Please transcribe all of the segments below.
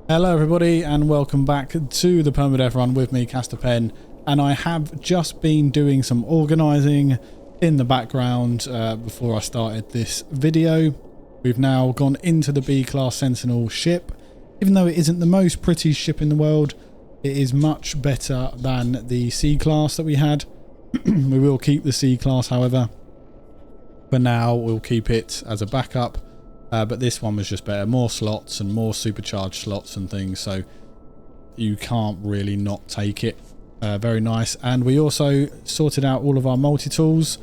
Hello everybody and welcome back to the PERMADEATH Run with me, Casterpen, and I have just been doing some organising in the background before I started this video. We've now gone into the B-class Sentinel ship. Even though it isn't the most pretty ship in the world, it is much better than the C-class that we had. We will keep the C-class, however. For now, we'll keep it as a backup. But this one was just better. More slots and more supercharged slots and things, so you can't really not take it. Very nice. And we also sorted out all of our multi-tools.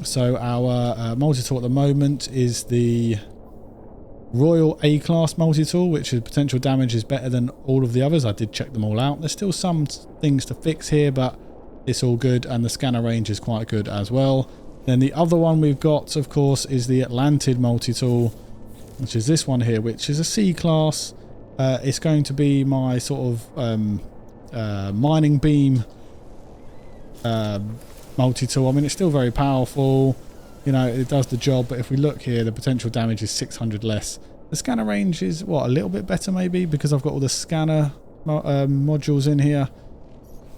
So our multi-tool at the moment is the Royal A-class multi-tool, which is potential damage is better than all of the others. I did check them all out. There's still some things to fix here, but it's all good. And the scanner range is quite good as well. Then the other one we've got, of course, is the Atlantid multi-tool, which is this one here, which is a C-class. It's going to be my sort of mining beam multi-tool. I mean, it's still very powerful. You know, it does the job, but if we look here, the potential damage is 600 less. The scanner range is, what, a little bit better maybe, because I've got all the scanner modules in here.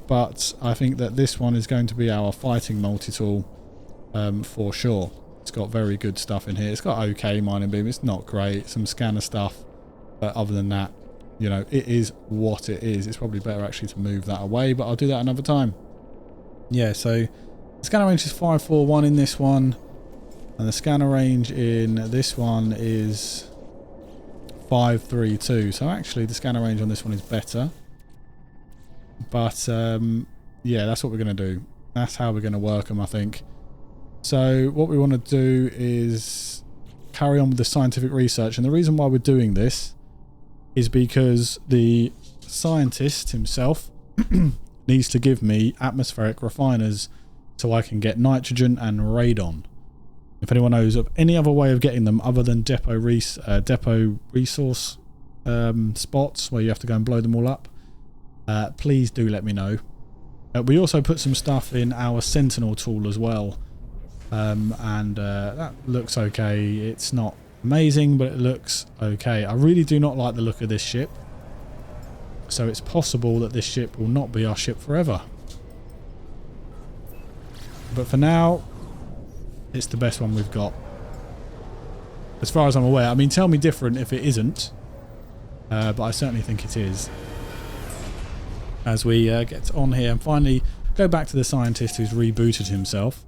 But I think that this one is going to be our fighting multi-tool. For sure. It's got very good stuff in here. It's got okay mining beam. It's not great. Some scanner stuff. But other than that, you know, it is what it is. It's probably better actually to move that away, but I'll do that another time. Yeah, so the scanner range is 541 in this one. And the scanner range in this one is 532. So actually the scanner range on this one is better. But yeah, that's what we're going to do. That's how we're going to work them, I think. So what we want to do is carry on with the scientific research, and the reason why we're doing this is because the scientist himself needs to give me atmospheric refiners so I can get nitrogen and radon. If anyone knows of any other way of getting them other than depot resource spots where you have to go and blow them all up, please do let me know. We also put some stuff in our Sentinel tool as well. And that looks okay. It's not amazing, but it looks okay. I really do not like the look of this ship, so it's possible that this ship will not be our ship forever, but for now it's the best one we've got as far as I'm aware. I mean, tell me different if it isn't, but I certainly think it is. As we get on here and finally go back to the scientist who's rebooted himself.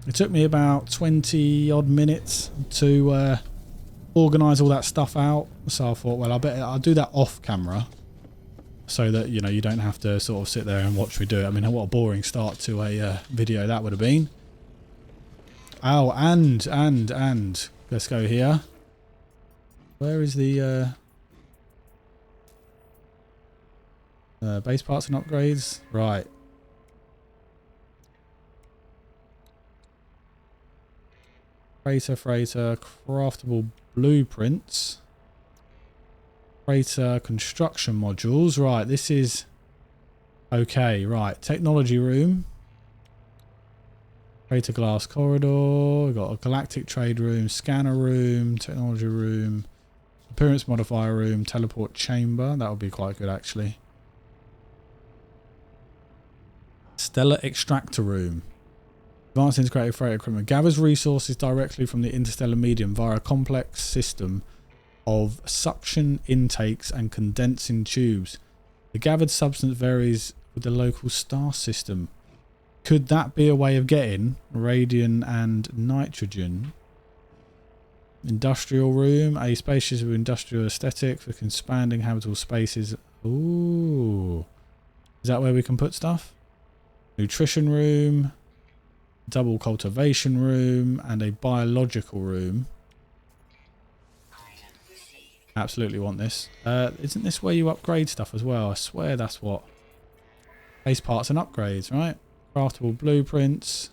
It took me about 20 odd minutes to organise all that stuff out. So I thought, well, I bet I'll do that off camera so that, you know, you don't have to sort of sit there and watch me do it. I mean, what a boring start to a video that would have been. Oh, and let's go here. Where is the base parts and upgrades? Right. Freighter, craftable blueprints, freighter construction modules. Right, this is okay. Right, technology room, freighter glass corridor. We've got a galactic trade room, scanner room, technology room, appearance modifier room, teleport chamber. That would be quite good actually. Stellar extractor room. Advanced integrated freight equipment gathers resources directly from the interstellar medium via a complex system of suction intakes and condensing tubes. The gathered substance varies with the local star system. Could that be a way of getting radium and nitrogen? Industrial room, a spacious with industrial aesthetic for expanding habitable spaces. Ooh. Is that where we can put stuff? Nutrition room. Double cultivation room and a biological room. Absolutely want this. Isn't this where you upgrade stuff as well? I swear that's what. Base parts and upgrades, right? Craftable blueprints.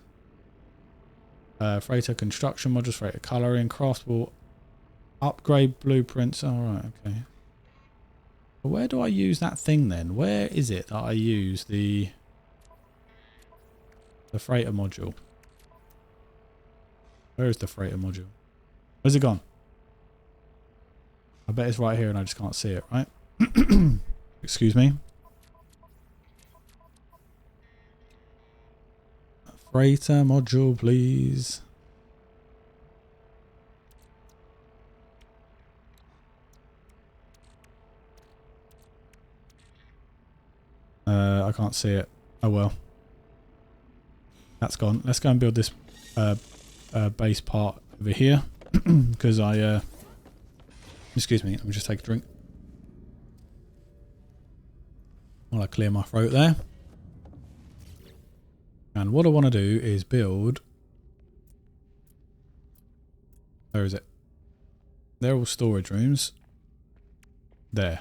Freighter construction modules, freighter colouring, craftable upgrade blueprints. Alright, okay. But where do I use that thing then? Where is it that I use the freighter module? Where is the freighter module? Where's it gone? I bet it's right here and I just can't see it, right? Excuse me. Freighter module, please. I can't see it. Oh well. That's gone. Let's go and build this base part over here. Because I... excuse me, let me just take a drink. While I clear my throat there. And what I want to do is build... Where is it? They're all storage rooms. There.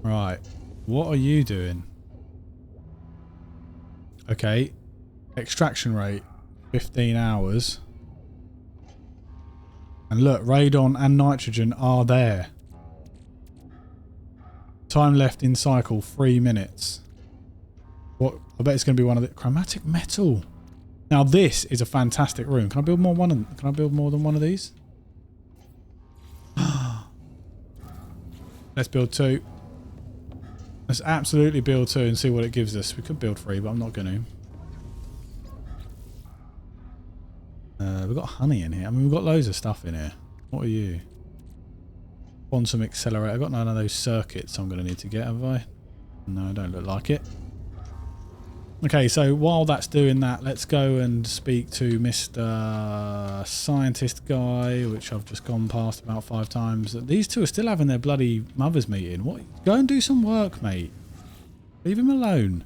Right. What are you doing? Okay. Extraction rate. 15 hours. And look, radon and nitrogen are there. Time left in cycle, 3 minutes. What? I bet it's going to be one of the... Chromatic metal. Now this is a fantastic room. Can I build more Can I build more than one of these? Let's build 2. Let's absolutely build 2 and see what it gives us. We could build 3, but I'm not going to. We've got honey in here. I mean, we've got loads of stuff in here. What are you? Quantum accelerator. I've got none of those circuits I'm going to need to get, have I? No, I don't look like it. Okay, so while that's doing that, let's go and speak to Mr. Scientist Guy, which I've just gone past about 5 times. These two are still having their bloody mothers meeting. What? Go and do some work, mate. Leave him alone.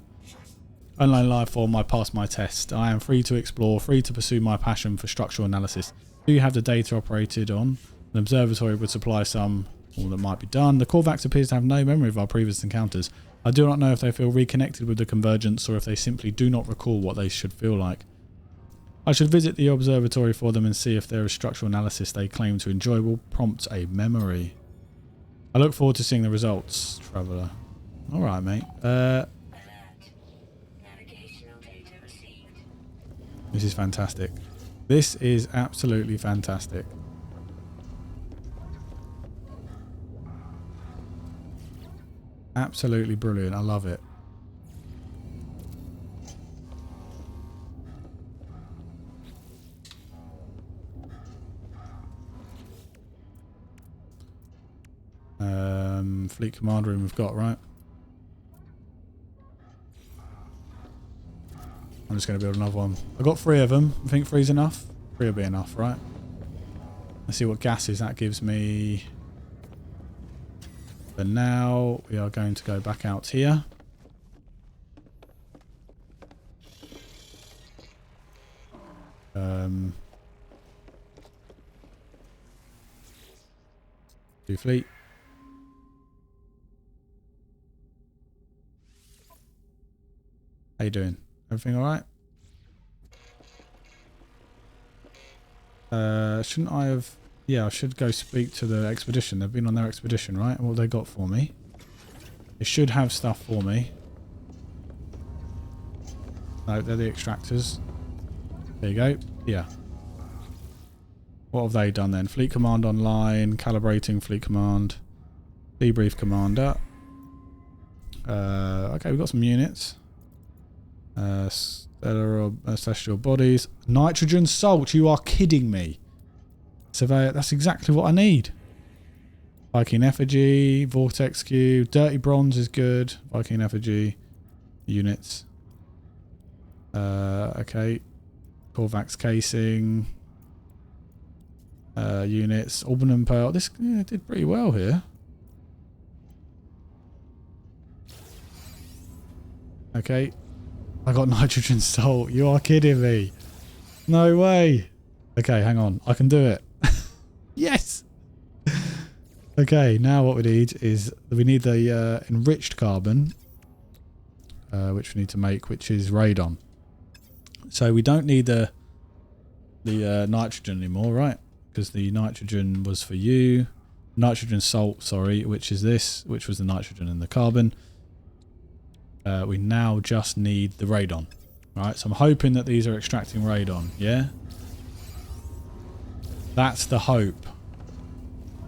Online life form, I passed my test. I am free to explore, free to pursue my passion for structural analysis. Do you have the data operated on? An observatory would supply some, all that might be done. The Korvax appears to have no memory of our previous encounters. I do not know if they feel reconnected with the convergence or if they simply do not recall what they should feel like. I should visit the observatory for them and see if their structural analysis they claim to enjoy will prompt a memory. I look forward to seeing the results, Traveller. Alright, mate. This is fantastic. This is absolutely fantastic. Absolutely brilliant. I love it. Fleet command room we've got, right? I'm just going to build another one. I've got 3 of them. I think 3's enough. 3 will be enough, right? Let's see what gases that gives me. For now, we are going to go back out here. Do fleet. How you doing? Everything alright? Shouldn't I have... Yeah, I should go speak to the expedition. They've been on their expedition, right? What have they got for me? They should have stuff for me. No, they're the extractors. There you go. Yeah. What have they done then? Fleet command online. Calibrating fleet command. Debrief commander. Okay, we've got some units. Stellar or celestial bodies. Nitrogen salt. You are kidding me. Surveyor. That's exactly what I need. Viking effigy. Vortex cube. Dirty bronze is good. Viking effigy. Units. Okay. Korvax casing. Units. Albanum pearl. This did pretty well here. Okay. I got nitrogen salt. You are kidding me. No way. Okay, hang on. I can do it. Yes. Okay, now what we need is we need the enriched carbon, which we need to make, which is radon. So we don't need the nitrogen anymore, right? Because the nitrogen was for you. Nitrogen salt, sorry, which is this, which was the nitrogen and the carbon. We now just need the radon. Right, so I'm hoping that these are extracting radon, yeah? That's the hope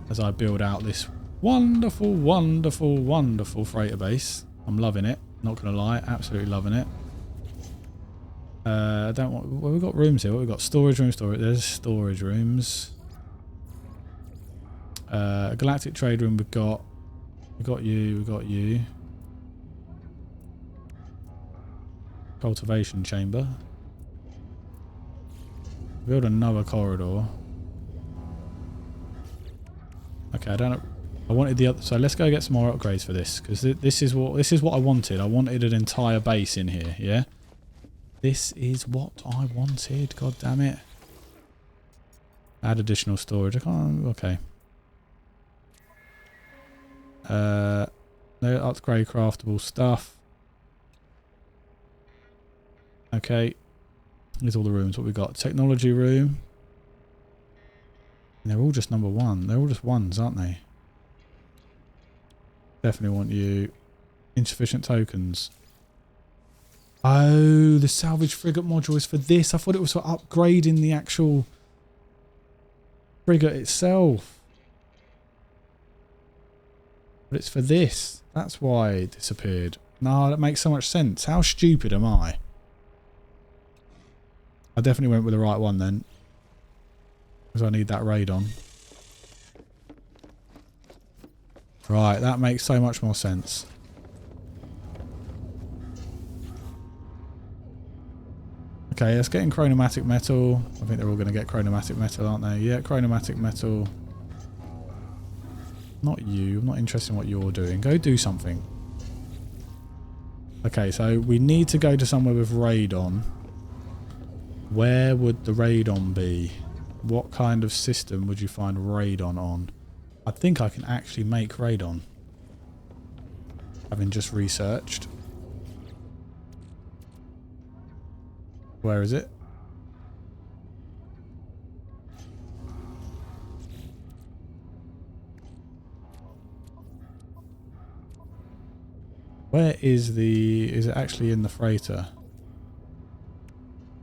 as I build out this wonderful, wonderful, wonderful freighter base. I'm loving it. Not going to lie. Absolutely loving it. I don't want... Well, we've got rooms here. We've got storage rooms. There's storage rooms. Galactic trade room we've got. We've got you. We've got you. Cultivation chamber. Build another corridor. Okay, I don't know. I wanted the other, so let's go get some more upgrades for this, because this is what I wanted. I wanted an entire base in here. Yeah, this is what I wanted. God damn it! Add additional storage. I can't. Okay. No upgrade craftable stuff. Okay. Here's all the rooms. What we got? Technology room. And they're all just number one. They're all just ones, aren't they? Definitely want you. Insufficient tokens. Oh, the salvage frigate module is for this. I thought it was for upgrading the actual frigate itself. But it's for this. That's why it disappeared. No, that makes so much sense. How stupid am I? I definitely went with the right one then. Because I need that raid on. Right, that makes so much more sense. Okay, let's get in chromatic metal. I think they're all going to get chromatic metal, aren't they? Yeah, chromatic metal. Not you. I'm not interested in what you're doing. Go do something. Okay, so we need to go to somewhere with radon. Where would the radon be? What kind of system would you find radon on? I think I can actually make radon. Having just researched. Where is it? Where is the... Is it actually in the freighter?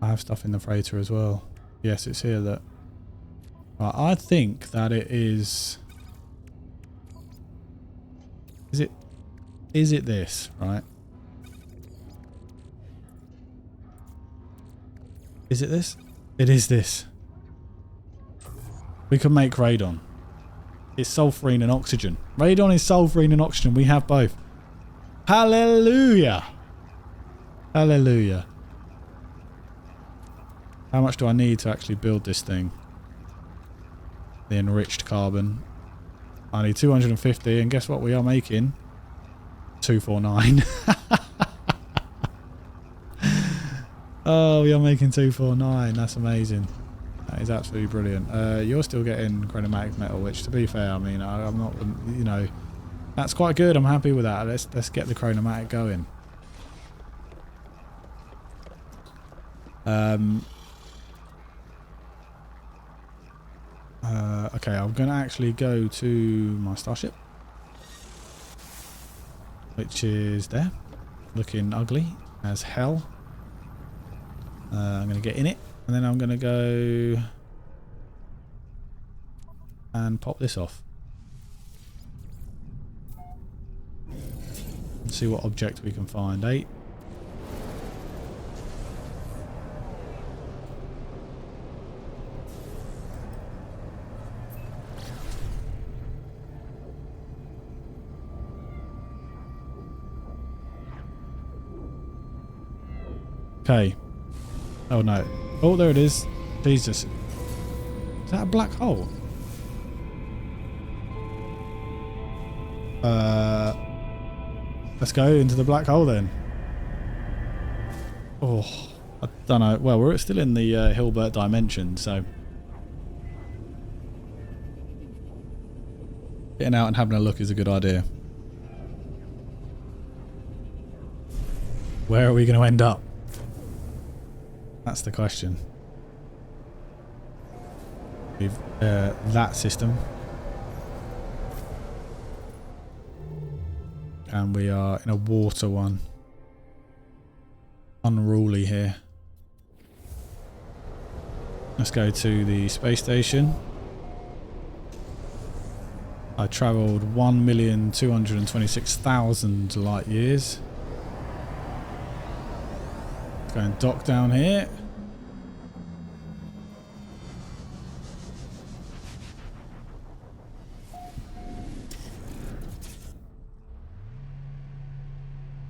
I have stuff in the freighter as well. Yes, it's here that... Right, I think that it is... Is it this, right? Is it this? It is this. We can make radon. It's sulfurine and oxygen. Radon is sulfurine and oxygen. We have both. Hallelujah. Hallelujah. How much do I need to actually build this thing? The enriched carbon. I need 250, and guess what we are making? 249. Oh, we are making 249. That's amazing. That is absolutely brilliant. You're still getting chromatic metal, which, to be fair, I mean, I'm not, you know, that's quite good. I'm happy with that. Let's get the chromatic going. Okay, I'm going to actually go to my starship, which is there, looking ugly as hell. I'm going to get in it, and then I'm going to go and pop this off. And see what object we can find. 8. Okay. Oh no. Oh, there it is. Jesus. Is that a black hole? Let's go into the black hole then. Oh, I don't know. Well, we're still in the Hilbert dimension, so getting out and having a look is a good idea. Where are we going to end up? That's the question. We've that system, and we are in a water one. Unruly here. Let's go to the space station. I travelled 1,226,000 light years. Go and dock down here.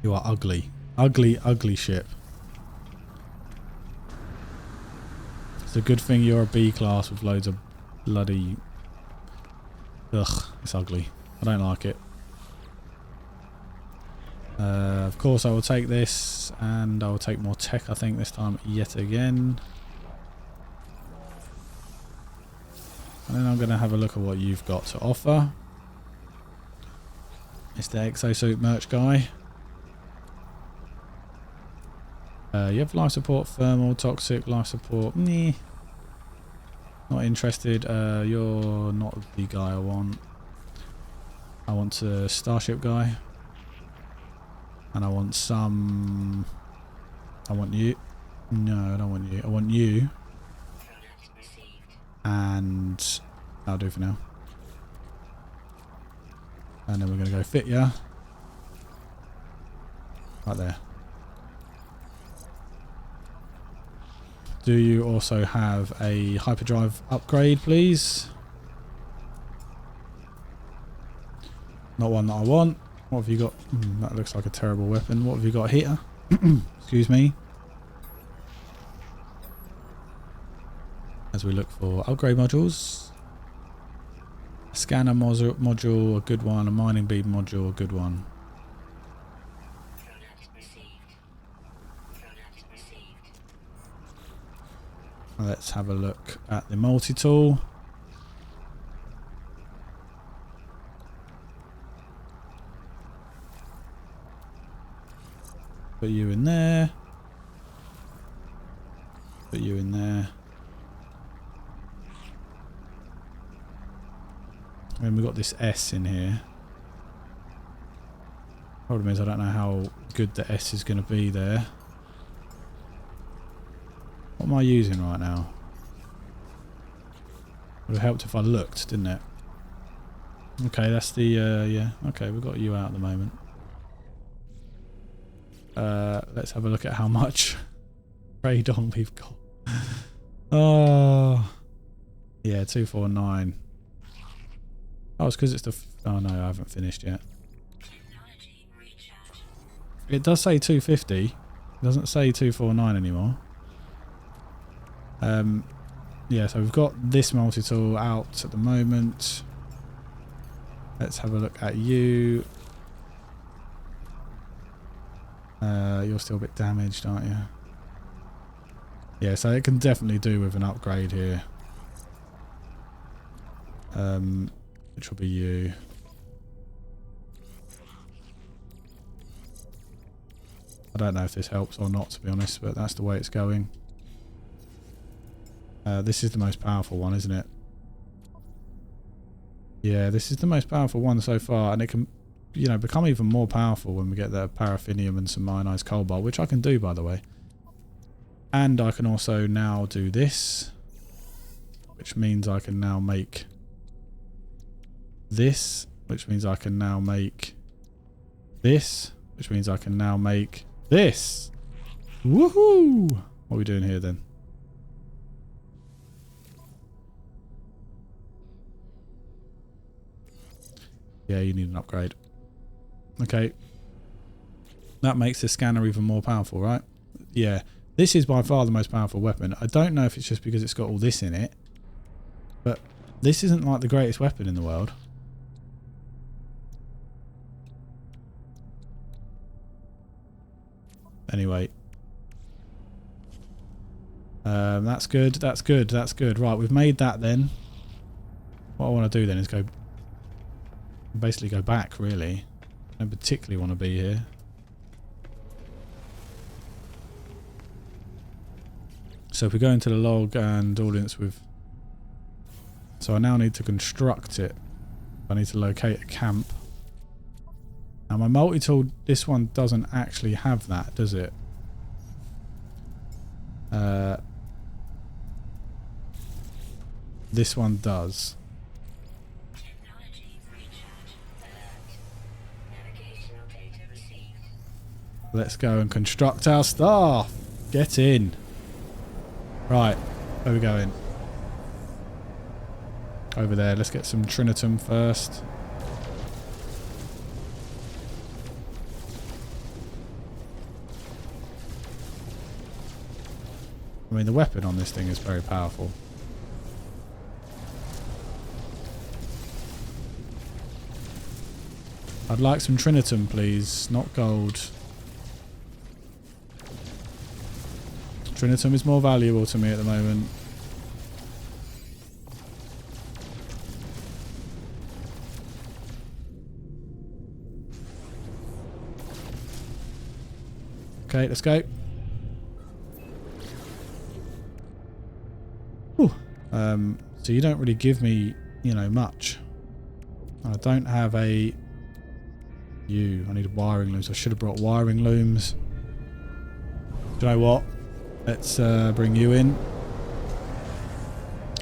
You are ugly. Ugly, ugly ship. It's a good thing you're a B class with loads of bloody... Ugh, it's ugly. I don't like it. Of course I will take this, and I will take more tech I think this time yet again. And then I'm going to have a look at what you've got to offer. It's the exosuit merch guy. You have life support, thermal, toxic, life support. Nah. Not interested. You're not the guy I want. I want a starship guy. And I want some... I want you. No, I don't want you. I want you. And that'll do for now. And then we're going to go fit ya. Right there. Do you also have a hyperdrive upgrade, please? Not one that I want. What have you got? That looks like a terrible weapon. What have you got here? Excuse me. As we look for upgrade modules. A scanner module, a good one. A mining beam module, a good one. Let's have a look at the multi-tool. Put you in there. Put you in there. And we've got this S in here. Problem is I don't know how good the S is going to be there. What am I using right now? Would have helped if I looked, didn't it? Okay, that's the, yeah. Okay, we've got you out at the moment. Let's have a look at how much radon we've got. Oh, yeah, 249. Oh, it's because it's the... oh, no, I haven't finished yet. It does say 250. It doesn't say 249 anymore. Yeah, so we've got this multi-tool out at the moment. Let's have a look at you. You're still a bit damaged, aren't you? Yeah, so it can definitely do with an upgrade here. Which will be you. I don't know if this helps or not, to be honest, but that's the way it's going. This is the most powerful one, isn't it? Yeah, this is the most powerful one so far, and it can, you know, become even more powerful when we get the paraffinium and some ionized cobalt, which I can do, by the way. And I can also now do this, which means I can now make this, which means I can now make this, which means I can now make this. Woohoo! What are we doing here then? Yeah, you need an upgrade. Okay. That makes the scanner even more powerful, right? Yeah. This is by far the most powerful weapon. I don't know if it's just because it's got all this in it, but this isn't like the greatest weapon in the world. Anyway. That's good. That's good. That's good. Right, we've made that then. What I want to do then is go... basically go back, really. I don't particularly want to be here. So if we go into the log and audience with... so I now need to construct it. I need to locate a camp. Now my multi-tool, this one doesn't actually have that, does it? This one does. Let's go and construct our staff. Get in. Right, where are we going? Over there. Let's get some trinitum first. I mean, the weapon on this thing is very powerful. I'd like some trinitum, please, not gold. Trinitum is more valuable to me at the moment. Okay, let's go. Ooh. So you don't really give me, you know, much. I don't have a... I need wiring looms. I should have brought wiring looms. Do you know what? Let's bring you in.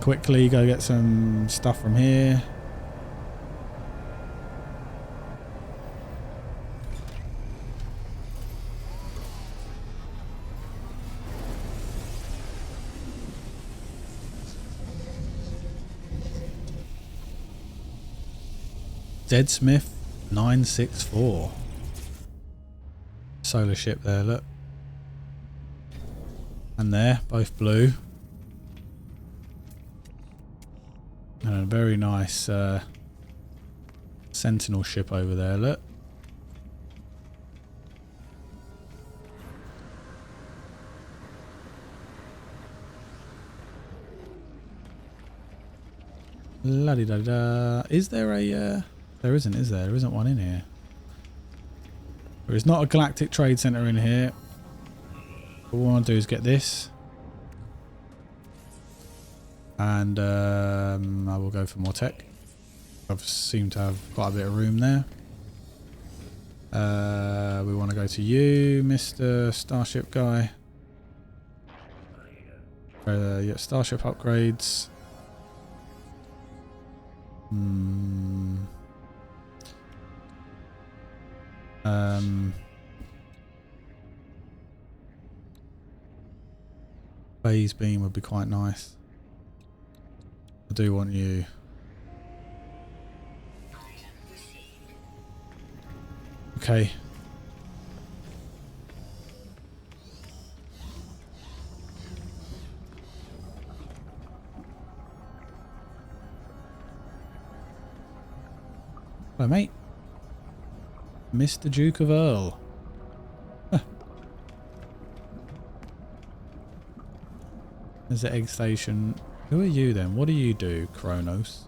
Quickly go get some stuff from here. Deadsmith 964. Solar ship there, look. And there, both blue. And a very nice sentinel ship over there, look. La-di-da-da. Is there a... there isn't, is there? There isn't one in here. There is not a galactic trade center in here. All I want to do is get this. And I will go for more tech. I seem to have quite a bit of room there. We want to go to you, Mr. Starship guy. Yeah, Starship upgrades. Phase beam would be quite nice. I do want you. Okay. Hello, mate. Mr. Duke of Earl. Huh. There's the egg station. Who are you then? What do you do, Kronos?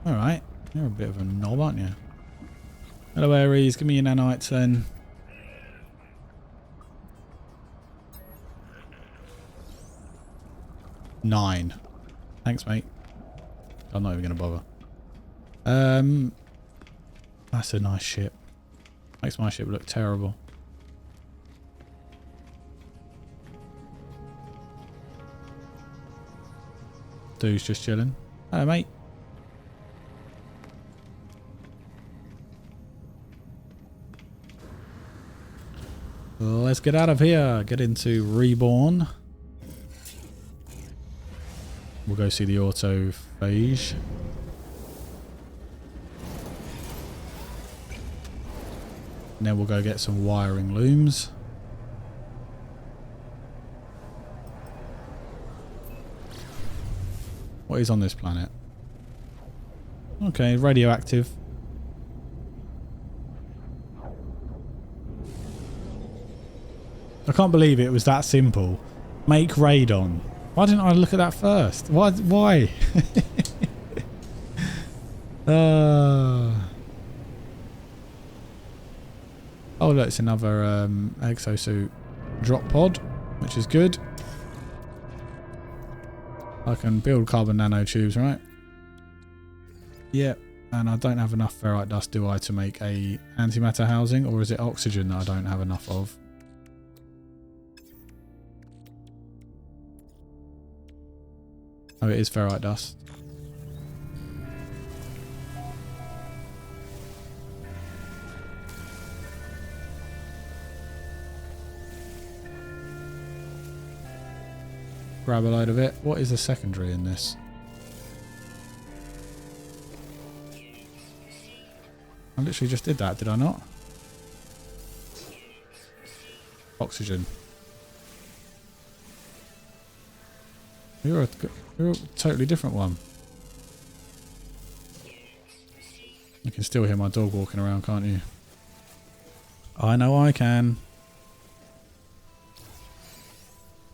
Alright. You're a bit of a knob, aren't you? Hello, Aries. Give me your nanites then. Nine. Thanks, mate. I'm not even going to bother. That's a nice ship. Makes my ship look terrible. Dude's just chilling. Hello, mate. Let's get out of here. Get into Reborn. We'll go see the Autophage. And then we'll go get some wiring looms. What is on this planet? Okay, radioactive. I can't believe it was that simple. Make radon. Why didn't I look at that first? Why? Oh look, it's another exosuit drop pod, which is good. I can build carbon nanotubes, right? Yep, and I don't have enough ferrite dust, do I, to make a antimatter housing, or is it oxygen that I don't have enough of? Oh, it is ferrite dust. grab a load of it. What is the secondary in this? I literally just did that, did I not? Oxygen. You're a totally different one. You can still hear my dog walking around, can't you? I know I can.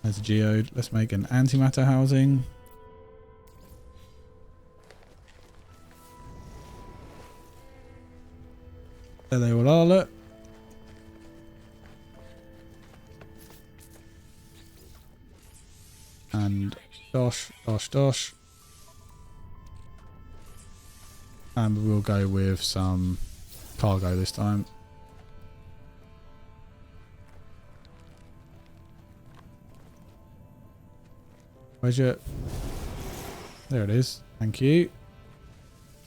There's a geode. Let's make an antimatter housing. There they all are, look. And dosh, dosh, dosh. And we'll go with some cargo this time. Where's your... There it is. Thank you.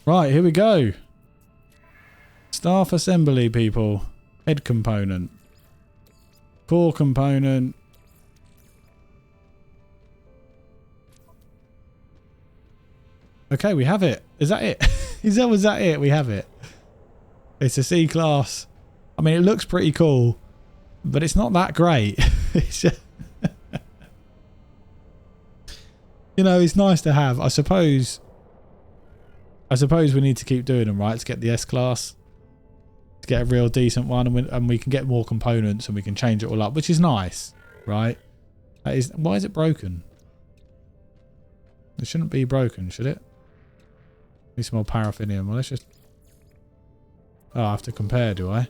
Right, here we go. Staff assembly, people. Head component. Core component. Okay, we have it. Is that it? Was that it? We have it. It's a C class. I mean, it looks pretty cool, but it's not that great. It's just you know, it's nice to have. I suppose we need to keep doing them, right? To get the S class, to get a real decent one, and we can get more components and we can change it all up, which is nice, right? That is. Why is it broken? It shouldn't be broken, should it? Need some more paraffinium. Well, let's just... Oh, I have to compare, do I?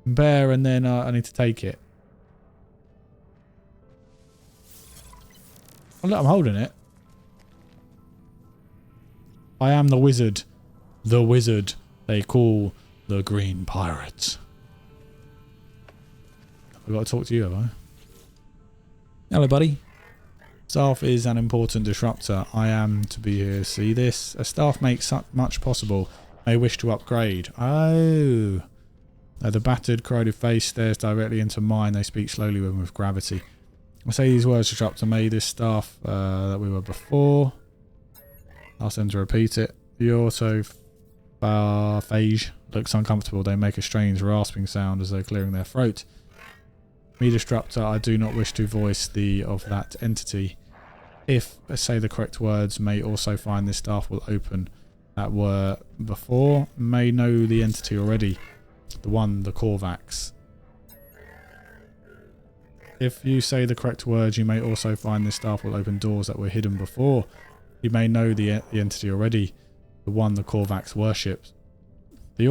Compare, and then I need to take it. Oh, look, I'm holding it. I am the wizard. The wizard they call the Green Pirates. I've got to talk to you, have I? Hello, buddy. Staff is an important disruptor. I am to be here. See this? A staff makes much possible. May wish to upgrade. Oh. The battered, corroded face stares directly into mine. They speak slowly with gravity. I say these words, disruptor. May this staff that we were before. Ask them to repeat it. The autophage looks uncomfortable. They make a strange rasping sound as though clearing their throat. Me disruptor, I do not wish to voice the of that entity. If, say the correct words, may also find this staff will open that were before. May know the entity already. The one, the Korvax. If you say the correct words, you may also find this staff will open doors that were hidden before. You may know the entity already. The one, the Korvax worships. The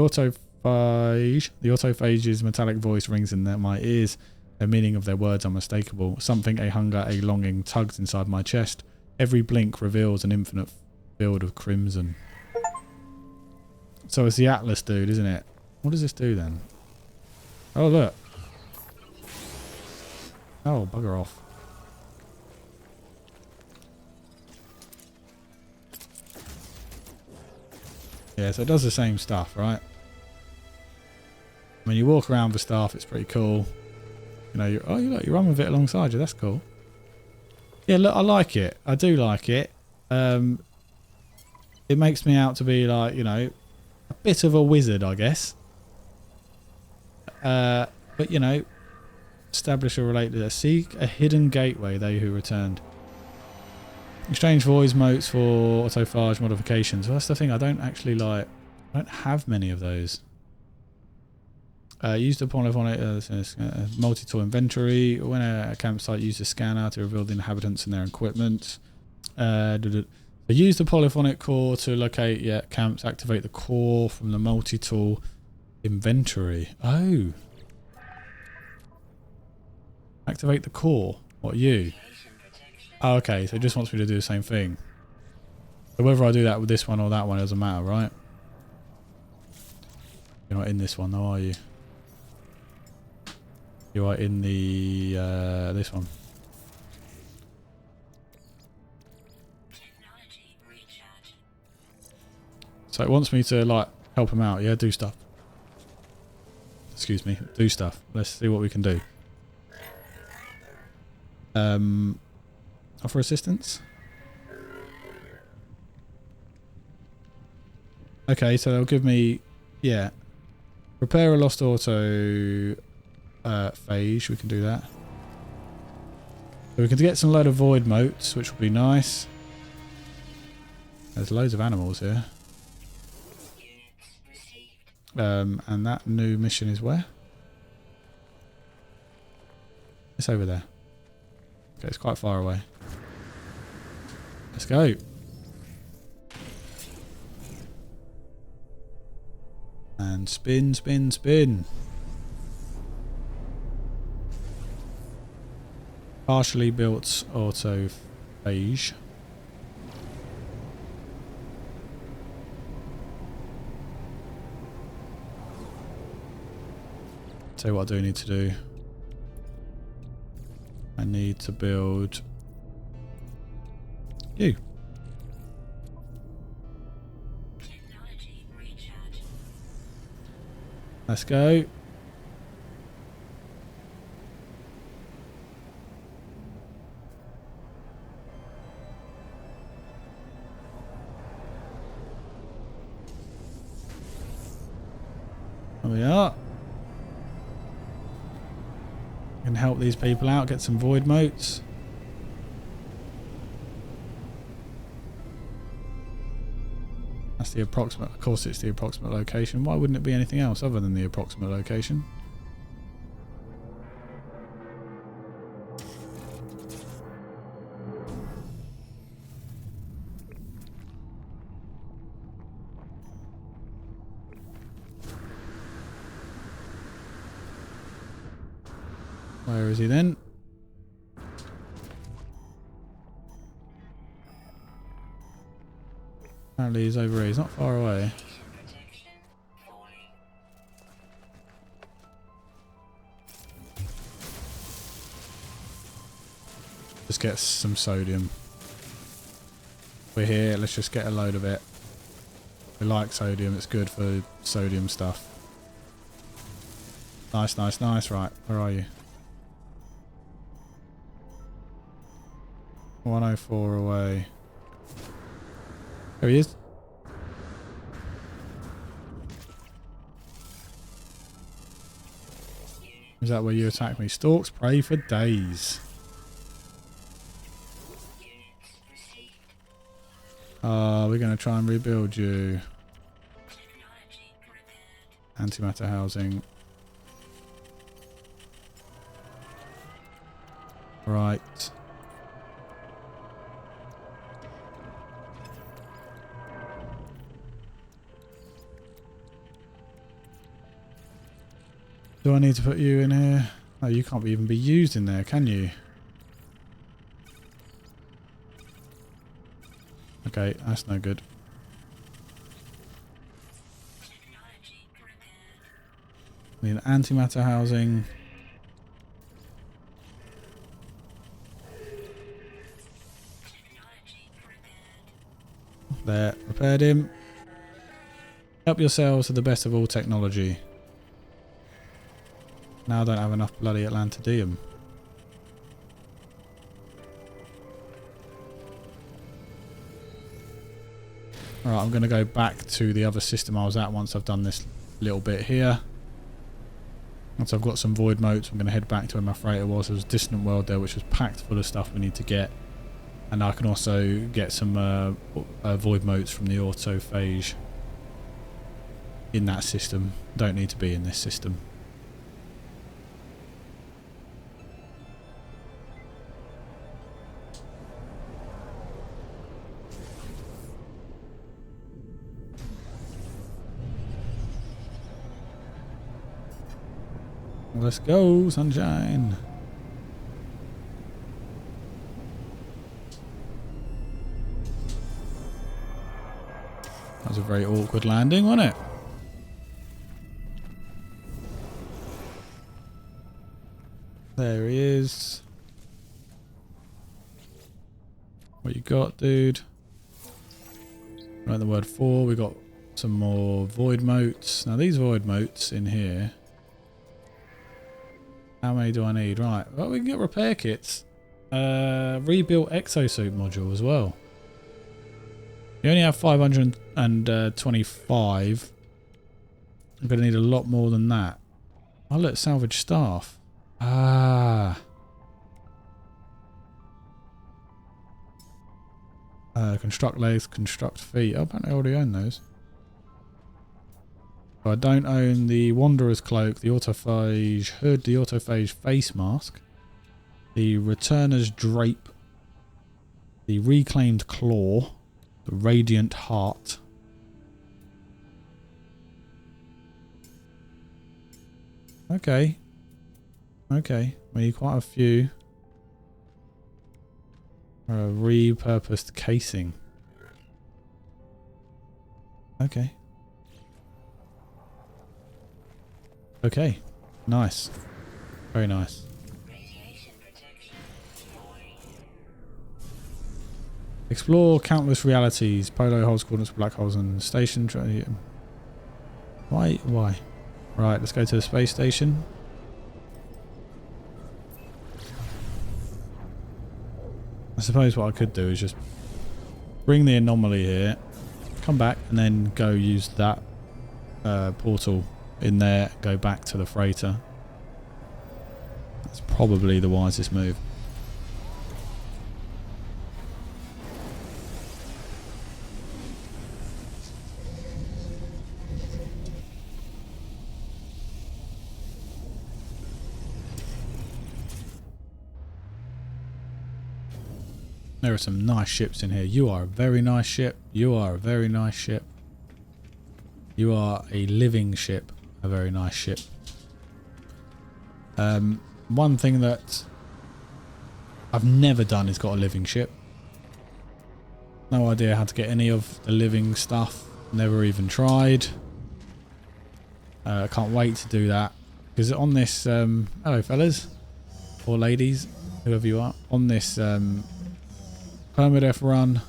autophage's metallic voice rings in my ears. The meaning of their words unmistakable. Something, a hunger, a longing tugs inside my chest. Every blink reveals an infinite field of crimson. So it's the Atlas dude, isn't it? What does this do then? Oh, look. Oh, bugger off. Yeah, so it does the same stuff, right? When you walk around with staff, it's pretty cool. You know, you run with it alongside you. That's cool. Yeah, look, I like it. I do like it. It makes me out to be like, you know, a bit of a wizard, I guess. But you know, establish a related. Seek a hidden gateway. They who returned. Exchange voice motes for autophage modifications. Well, that's the thing. I don't actually like. I don't have many of those. Use the polyphonic multi-tool inventory. When a campsite, use a scanner to reveal the inhabitants and their equipment. Use the polyphonic core to locate camps. Activate the core from the multi-tool inventory. Oh. Activate the core. What, you? Oh, okay, so it just wants me to do the same thing. So whether I do that with this one or that one, it doesn't matter, right? You're not in this one though, are you? You are in the this one. So it wants me to like help him out, yeah, do stuff. Excuse me, do stuff. Let's see what we can do. Offer assistance. Okay, so they'll give me, yeah, repair a lost auto phage. We can do that. So we can get some load of void motes, which will be nice. There's loads of animals here. And that new mission is where? It's over there. Okay, it's quite far away. Let's go. And spin, spin, spin. Partially built autophage. Tell you what I do need to do. I need to build you. Let's go. There we are. Can help these people out, get some void motes. That's the approximate, of course it's the approximate location. Why wouldn't it be anything else other than the approximate location? Where is he then? Apparently he's over here. He's not far away. Just get some sodium. We're here. Let's just get a load of it. We like sodium. It's good for sodium stuff. Nice, nice, nice. Right. Where are you? 104 away. There he is. Is that where you attack me? Stalks prey for days. We're going to try and rebuild you. Antimatter housing. Right. Do I need to put you in here? Oh, you can't even be used in there, can you? Okay, that's no good. Need antimatter housing. There, repaired him. Help yourselves to the best of all technology. Now I don't have enough bloody Atlantidium. Alright, I'm going to go back to the other system I was at once I've done this little bit here. Once I've got some void motes, I'm going to head back to where my freighter was. There was a distant world there which was packed full of stuff we need to get. And I can also get some void motes from the autophage in that system. Don't need to be in this system. Let's go, sunshine. That was a very awkward landing, wasn't it? There he is. What you got, dude? Right, the word 4. We got some more void motes. Now these void motes in here. How many do I need? Right. Well, we can get repair kits. Rebuilt exosuit module as well. You only have 525. I'm going to need a lot more than that. Oh look, salvage staff. Ah. Construct legs, construct feet. Oh, apparently I already own those. So I don't own the Wanderer's Cloak, the Autophage Hood, the Autophage Face Mask, the Returner's Drape, the Reclaimed Claw, the Radiant Heart. Okay. Okay. We need quite a few. A repurposed casing. Okay. Okay. Nice. Very nice. Explore countless realities. Polo holes, coordinates, black holes, and station. Why? Why? Right, let's go to the space station. I suppose what I could do is just bring the anomaly here, come back, and then go use that portal in there, go back to the freighter. That's probably the wisest move. There are some nice ships in here. You are a very nice ship. You are a very nice ship. You are a living ship. A very nice ship. One thing that I've never done is got a living ship. No idea how to get any of the living stuff. Never even tried. I can't wait to do that. Because on this... hello fellas. Or ladies. Whoever you are. On this... PERMADEATH run,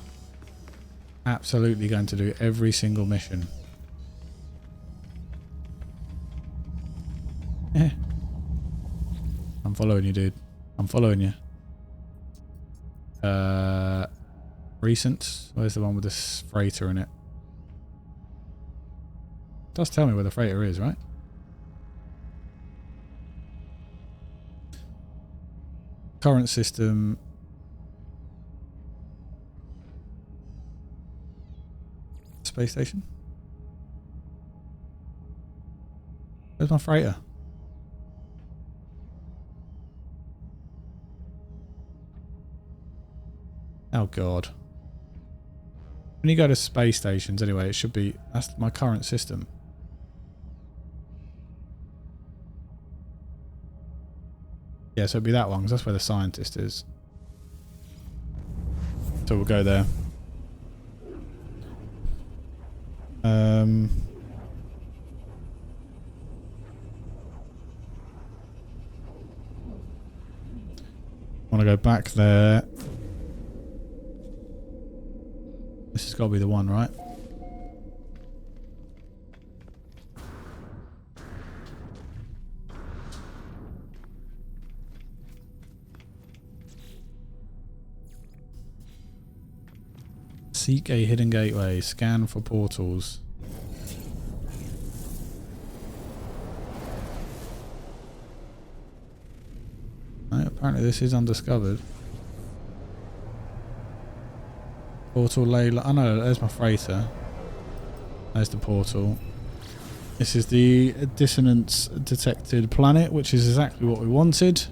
absolutely going to do every single mission. Yeah. I'm following you, dude. I'm following you. Recent. Where's the one with this freighter in it? It does tell me where the freighter is, right? Current system. Space station. Where's my freighter? Oh god. When you go to space stations anyway, it should be... That's my current system. Yeah, so it'd be that one, because that's where the scientist is. So we'll go there. Want to go back there. This has got to be the one, right? Seek a hidden gateway. Scan for portals. No, apparently this is undiscovered. Portal lay... Oh no, there's my freighter. There's the portal. This is the dissonance detected planet, which is exactly what we wanted.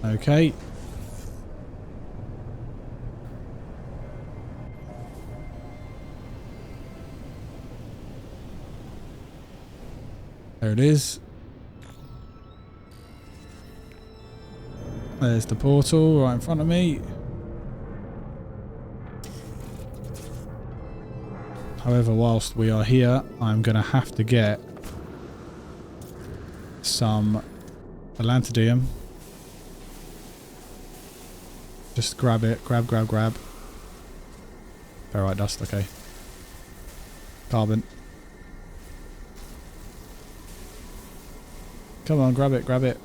Okay. There it is. There's the portal right in front of me. However, whilst we are here, I'm going to have to get some Atlantidium. Just grab it. Grab. Ferrite dust, okay. Carbon. Come on, grab it, grab it.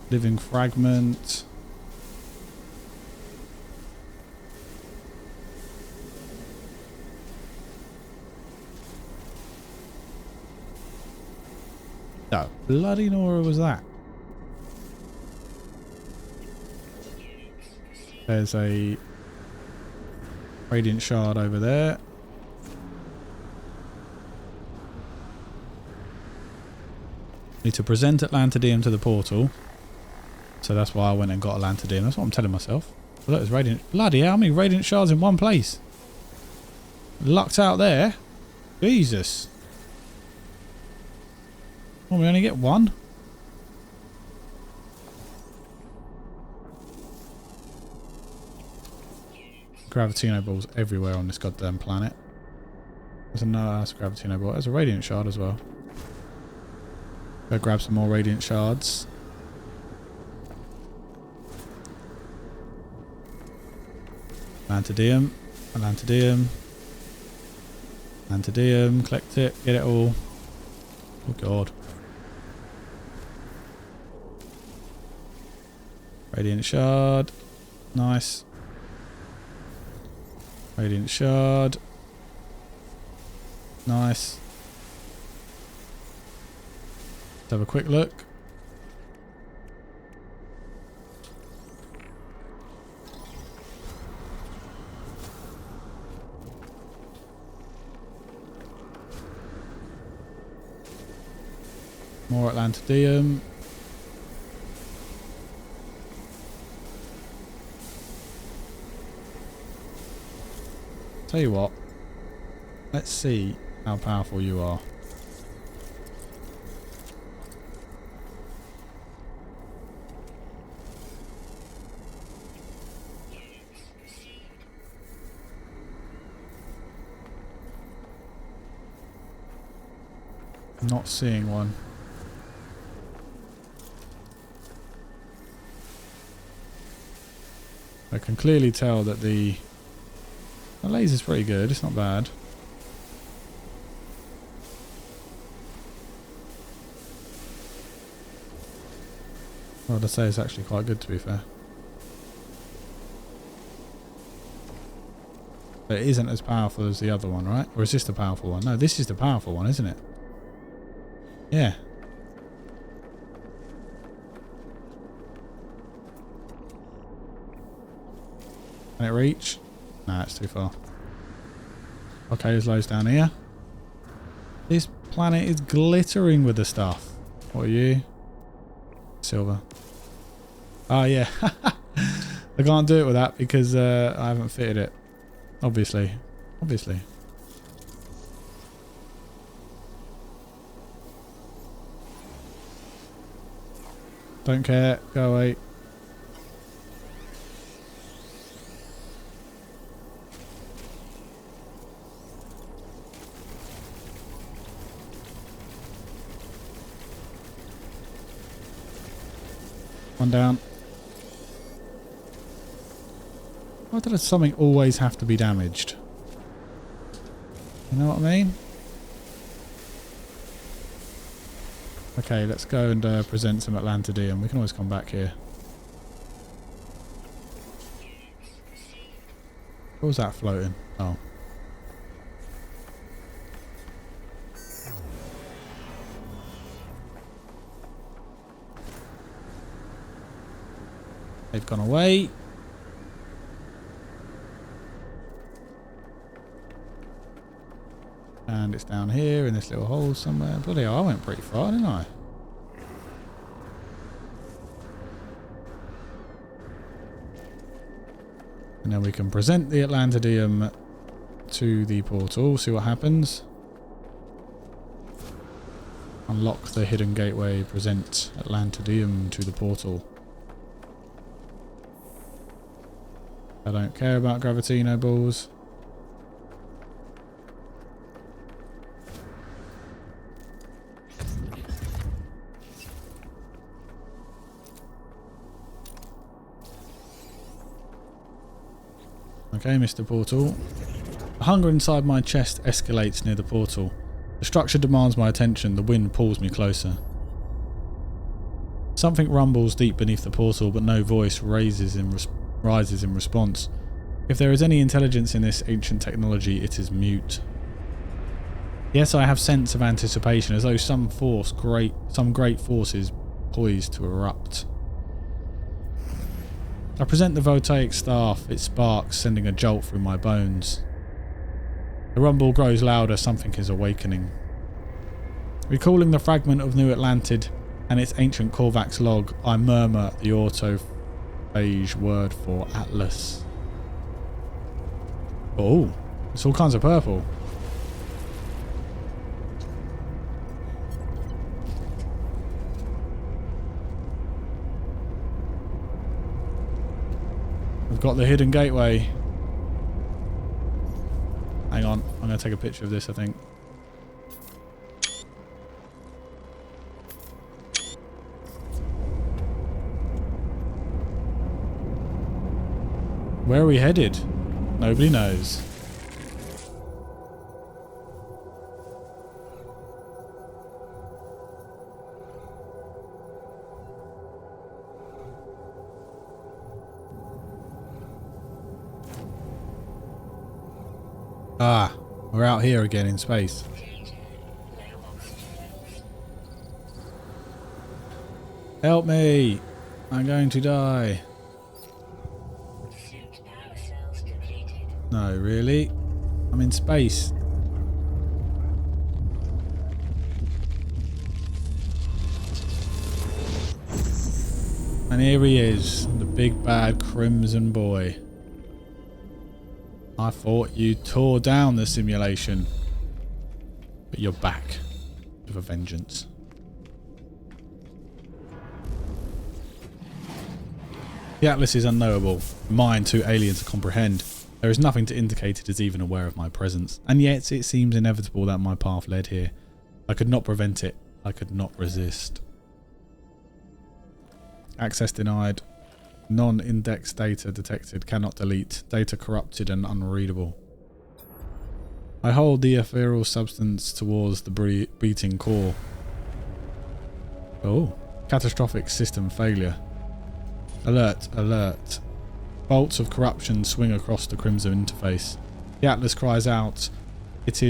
Living fragment. No, bloody Nora was that? There's a radiant shard over there. Need to present Atlantidium to the portal. So that's why I went and got Atlantidium. That's what I'm telling myself. Look, there's radiant. Bloody hell, how many radiant shards in one place? Lucked out there. Jesus. Well, we only get one. Gravitino balls everywhere on this goddamn planet. There's another Gravitino ball. There's a radiant shard as well. Go grab some more radiant shards. Atlantidium. Atlantidium. Atlantidium. Collect it. Get it all. Oh god. Radiant shard. Nice. Radiant shard. Nice. Let's have a quick look. More Atlantidium. Tell you what, let's see how powerful you are. Not seeing one. I can clearly tell that the laser's pretty good, it's not bad. Well, I'd say it's actually quite good, to be fair. But it isn't as powerful as the other one, right? Or is this the powerful one? No, this is the powerful one, isn't it? Yeah. Can it reach? Nah, it's too far. Okay, there's loads down here. This planet is glittering with the stuff. What are you? Silver. Oh yeah. I can't do it with that because I haven't fitted it. Obviously. Obviously. Don't care. Go away. One down. Why does something always have to be damaged? You know what I mean? Okay, let's go and present some Atlantidium. We can always come back here. What was that floating? Oh. They've gone away. And it's down here in this little hole somewhere. Bloody hell, I went pretty far, didn't I? And then we can present the Atlantidium to the portal, see what happens. Unlock the hidden gateway, present Atlantidium to the portal. I don't care about Gravitino balls. Okay, Mr. Portal. The hunger inside my chest escalates near the portal. The structure demands my attention. The wind pulls me closer. Something rumbles deep beneath the portal, but no voice rises in response. If there is any intelligence in this ancient technology, it is mute. Yes, I have sense of anticipation, as though some great force is poised to erupt. I present the voltaic staff. It sparks, sending a jolt through my bones. The rumble grows louder. Something is awakening. Recalling the fragment of New Atlantid and its ancient Korvax log, I murmur the Autophage word for Atlas. Oh, it's all kinds of purple. We've got the hidden gateway. Hang on, I'm going to take a picture of this, I think. Where are we headed? Nobody knows. Ah, we're out here again in space. Help me! I'm going to die. No, really? I'm in space. And here he is, the big bad Crimson Boy. I thought you tore down the simulation. But you're back with a vengeance. The Atlas is unknowable, mine too alien to comprehend. There is nothing to indicate it is even aware of my presence, and yet it seems inevitable that my path led here. I could not prevent it. I could not resist. Access denied. Non-indexed data detected. Cannot delete. Data corrupted and unreadable. I hold the ethereal substance towards the beating core. Oh. Catastrophic system failure. Alert, alert. Bolts of corruption swing across the Crimson interface. The Atlas cries out. If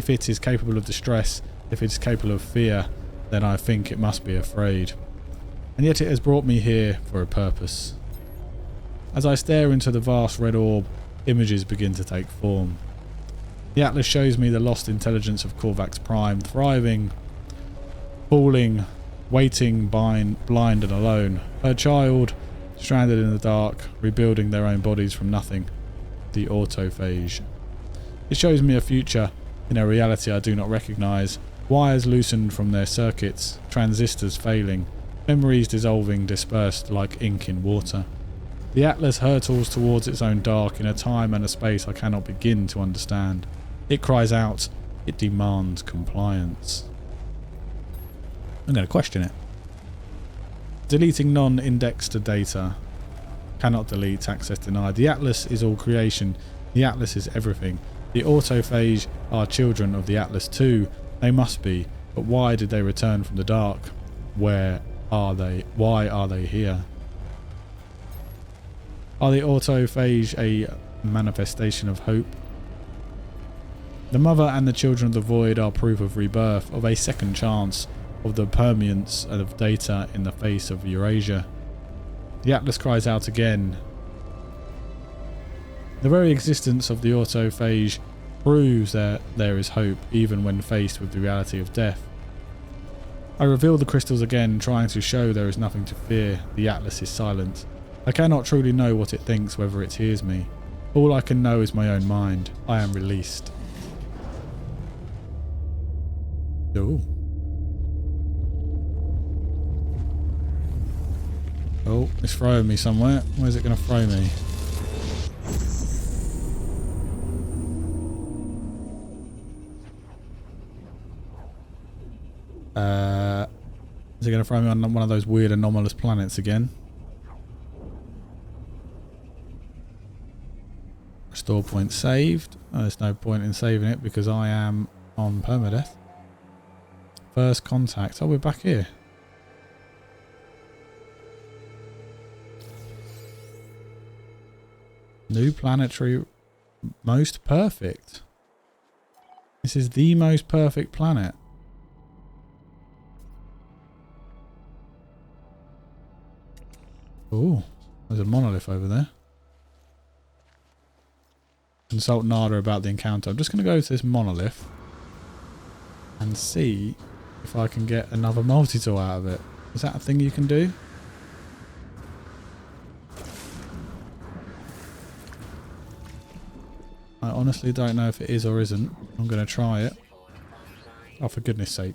it is capable of distress, if it is capable of fear, then I think it must be afraid. And yet it has brought me here for a purpose. As I stare into the vast red orb, images begin to take form. The Atlas shows me the lost intelligence of Korvax Prime, thriving, falling, waiting, blind and alone. Her child, stranded in the dark, rebuilding their own bodies from nothing. The Autophage. It shows me a future in a reality I do not recognise. Wires loosened from their circuits, transistors failing, memories dissolving, dispersed like ink in water. The Atlas hurtles towards its own dark in a time and a space I cannot begin to understand. It cries out. It demands compliance. I'm going to question it. Deleting non-indexed data. Cannot delete. Access denied. The Atlas is all creation. The Atlas is everything. The Autophage are children of the Atlas too. They must be. But why did they return from the dark? Where are they? Why are they here? Are the Autophage a manifestation of hope? The mother and the children of the void are proof of rebirth, of a second chance, of the permanence of data in the face of Eurasia. The Atlas cries out again. The very existence of the Autophage proves that there is hope, even when faced with the reality of death. I reveal the crystals again, trying to show there is nothing to fear. The Atlas is silent. I cannot truly know what it thinks, whether it hears me. All I can know is my own mind. I am released. Ooh. Oh, it's throwing me somewhere. Where's it going to throw me? Is it going to throw me on one of those weird anomalous planets again? Restore point saved. Oh, there's no point in saving it because I am on permadeath. First contact. Oh, we're back here. New planetary most perfect. This is the most perfect planet. Oh, there's a monolith over there. Consult Nada about the encounter. I'm just going to go to this monolith and see if I can get another multi-tool out of it. Is that a thing you can do? I honestly don't know if it is or isn't. I'm going to try it. Oh, for goodness sake.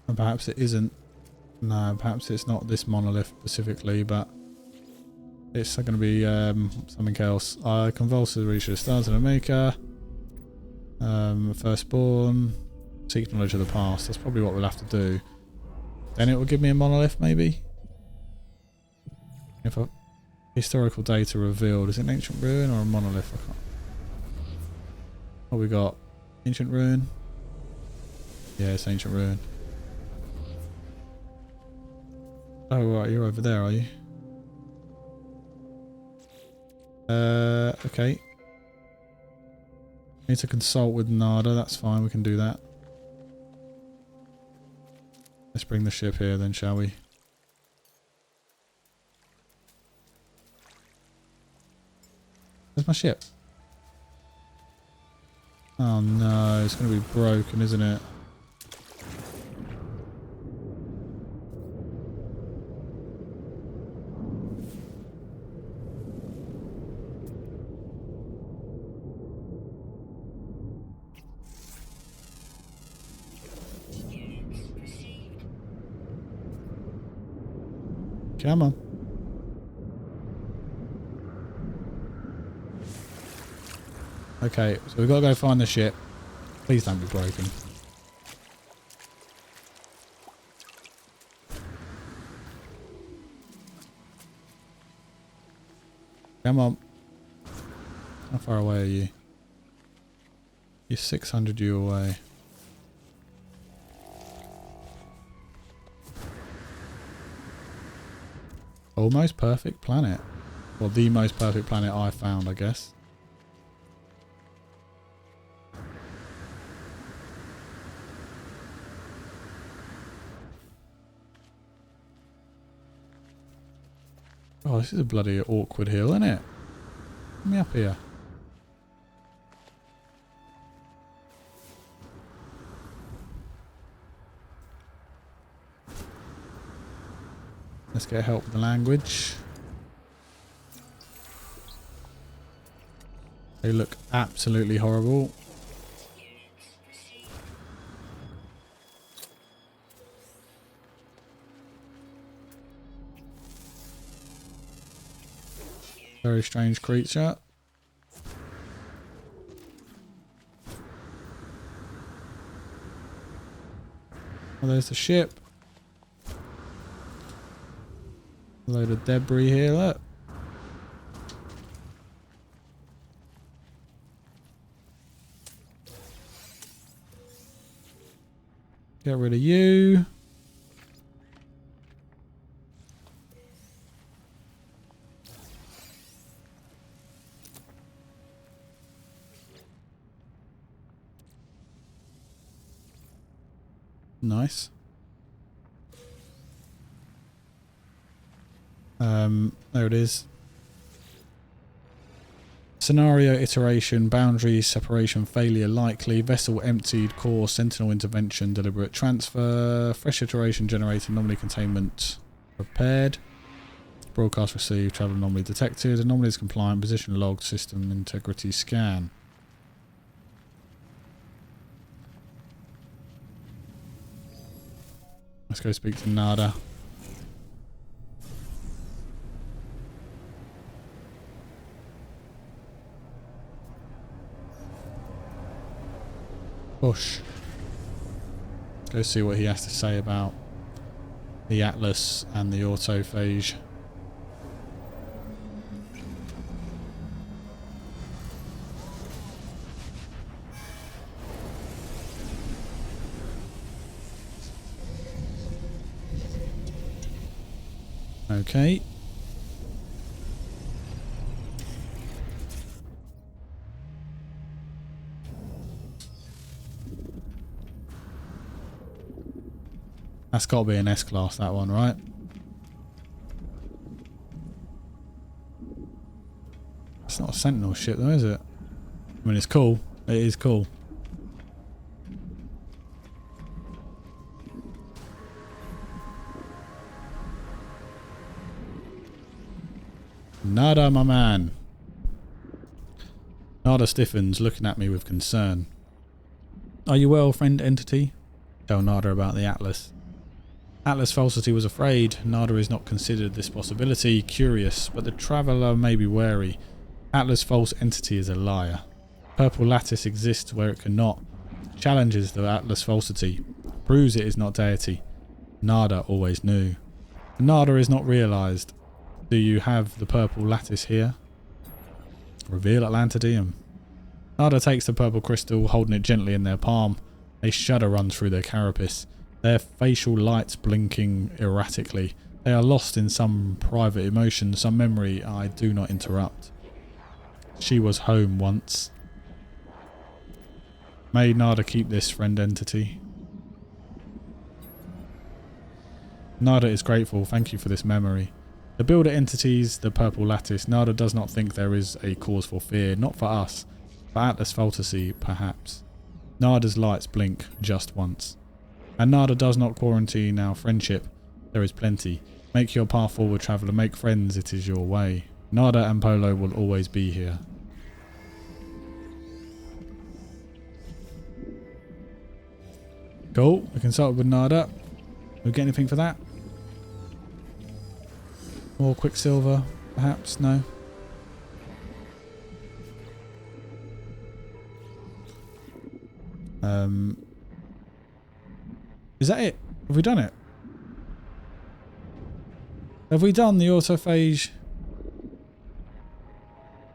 And perhaps it isn't. No, perhaps it's not this monolith specifically, but it's going to be something else. Convulsive reach the stars of the maker. Firstborn. Seek knowledge of the past. That's probably what we'll have to do. Then it will give me a monolith, maybe. If a historical data revealed, is it an ancient ruin or a monolith? I can't. What we got? Ancient ruin. Yeah, it's ancient ruin. Oh right, you're over there, are you? Okay. Need to consult with Nada, that's fine, we can do that. Let's bring the ship here then, shall we? Where's my ship? Oh no, it's going to be broken, isn't it? Come on. Okay, so we've got to go find the ship. Please don't be broken. Come on. How far away are you? You're 600 U away. Almost perfect planet. Well, the most perfect planet I found, I guess. Oh, this is a bloody awkward hill, isn't it? Let me up here. Let's get help with the language. They look absolutely horrible. Very strange creature. Oh, there's the ship. A load of debris here, look. Get rid of you. Nice. There it is. Scenario iteration, boundaries, separation, failure likely, vessel emptied, core, sentinel intervention, deliberate transfer, fresh iteration generated, anomaly containment prepared, broadcast received, travel anomaly detected, anomalies compliant, position logged, system integrity scan. Let's go speak to Nada. Push. Go see what he has to say about the Atlas and the Autophage. Okay. That's got to be an S-Class, that one, right? It's not a Sentinel ship though, is it? I mean, it's cool. It is cool. Nada, my man. Nada stiffens, looking at me with concern. Are you well, friend entity? Tell Nada about the Atlas. Atlas Falsity was afraid. Nada is not considered this possibility. Curious, but the traveller may be wary. Atlas False Entity is a liar. Purple Lattice exists where it cannot. Challenges the Atlas Falsity. Proves it is not deity. Nada always knew. Nada is not realised. Do you have the Purple Lattice here? Reveal Atlantidium. Nada takes the purple crystal, holding it gently in their palm. A shudder runs through their carapace. Their facial lights blinking erratically. They are lost in some private emotion, some memory I do not interrupt. She was home once. May Nada keep this, friend entity. Nada is grateful. Thank you for this memory. The builder entities, the Purple Lattice. Nada does not think there is a cause for fear. Not for us. For Atlas Falsity, perhaps. Nada's lights blink just once. And Nada does not quarantine our friendship. There is plenty. Make your path forward, traveller. Make friends. It is your way. Nada and Polo will always be here. Cool. I consulted with Nada. We get anything for that? More Quicksilver, perhaps? No. Is that it? Have we done it? Have we done the Autophage?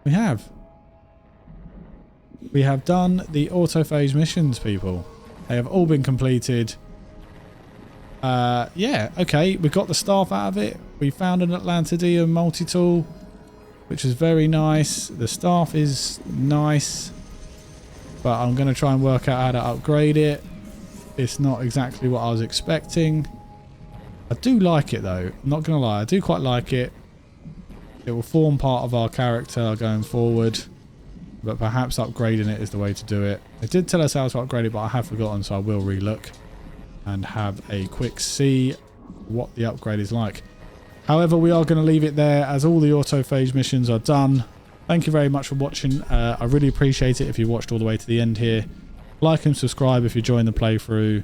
We have. We have done the Autophage missions, people. They have all been completed. Yeah, okay. We got the staff out of it. We found an Atlantidium multi-tool, which is very nice. The staff is nice, but I'm going to try and work out how to upgrade it. It's not exactly what I was expecting. I do like it though. I'm not going to lie. I do quite like it. It will form part of our character going forward, but perhaps upgrading it is the way to do it. It did tell us how to upgrade it, but I have forgotten, so I will relook and have a quick see what the upgrade is like. However, we are going to leave it there as all the Autophage missions are done. Thank you very much for watching. I really appreciate it if you watched all the way to the end here. Like and subscribe if you join the playthrough.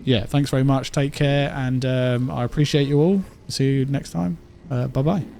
Yeah, thanks very much. Take care, and I appreciate you all. See you next time. Bye-bye.